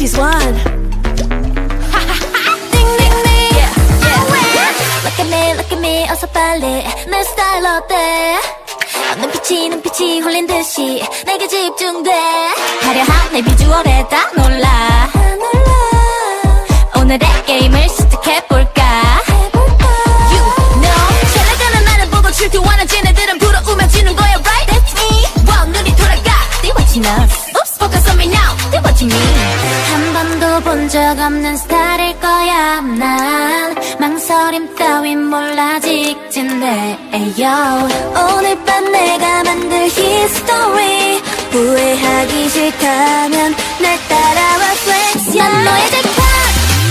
He's one. Look at me, 어서 빨리 내 스타일 어때? 눈빛이 홀린 듯이 내게 집중돼. 화려한 내 비주얼에 다 놀라. 오늘의 게임을 시작해볼까? You know 잘 나가는 나를 보고 질투하는 쟤네들은 부러우면 지는 거야, right? That's me. Wow, 눈이 돌아가. They watching us. Oops, focus on me now. They watching me. 한 번도 본 적 없는 스타일일 거야. 난 망설임 따윈 몰라 직진돼. Ayo. 오늘 밤 내가 만들 history. 후회하기 싫다면 날 따라와 flex. 난 너의 잭팟.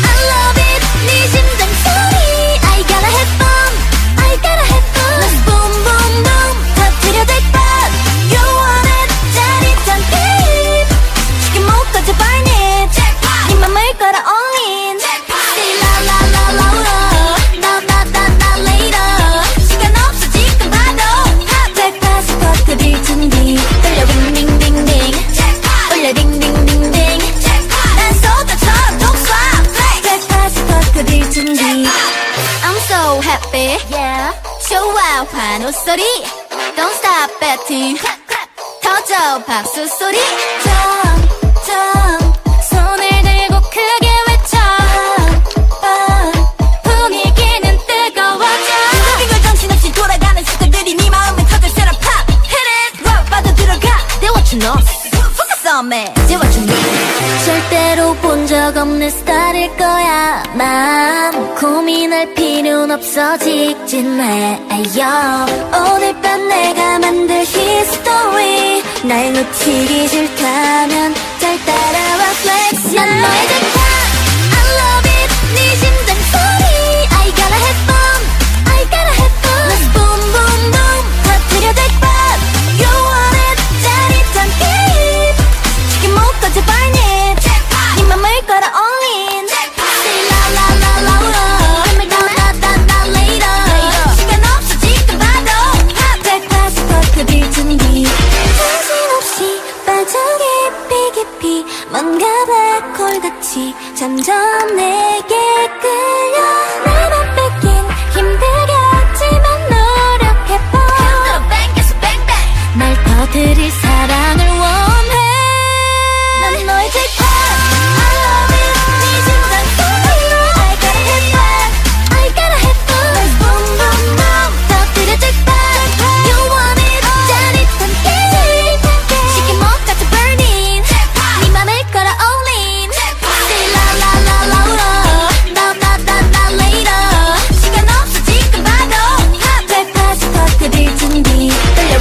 I love it. 네 심장 소리. I gotta have fun. I gotta have fun. Let's boom boom boom. 터뜨려 잭팟. You want it. 짜릿한 게임. 쉽게 못 가져 burn it. 잭팟. 네 맘을 걸어 all in. 잭팟. Say la la la la la. Now now now now later. 시간 없어 지금 봐도. 잭팟 스포트들 준비. 돌려 링링링링. 잭팟. 올려 링링링링. 잭팟. 난 소다처럼 독쏴. 잭팟 스포트들 준비. I'm so happy. Yeah. 좋아 환호 소리. Don't stop betting. 터져 박수 소리. 점 손을 들고 크게 외쳐. 분위기는 뜨거워져. 빙글빙글 정신없이 돌아가는 스타들이 네 마음에 터질 세라 팝. Hit it. 락 빠져 들어가. They watching us. Focus on me. They watching me. 절대로 본 적 없는 스타일일 거야. 난 고민할 필요는 없어 직진해. Ayo. 오늘 밤 내가 만들 history. 날 놓치기 싫다면 잘 따라와 flex. 난 너의 잭팟. I love it. 네 심장 소리. I gotta have fun. I gotta have fun. Let's boom boom boom. 터뜨려 잭팟. You want it. 짜릿한 게임. 쉽게 못 가져 burn it. 잭팟. 네 맘을 걸어 all in. 잭팟. Say la la la la la. 맘을 나 later. 시간 없어 지금 봐도. 잭팟 스포트들 준비. 정신없이 빠져 깊이 뭔가 블랙홀같이 점점 내게 끌려. 나만 뺏긴 힘들겠지만 노력해봐. 흔들어 뱅에서 뱅뱅. 날 퍼뜨릴 사랑을 원해. 난 너의 잭팟. I love it. 네 심장 소리. I gotta have fun. I gotta have fun. Let's boom boom boom. 터뜨려 잭팟. You want it. 짜릿한 게임. 쉽게 못 가져 burn it. 네 맘을 걸어 all in. Say la la la la la. Now now now now later. 시간 없어 지금 봐도. 잭팟 스포트들 준비. 떨려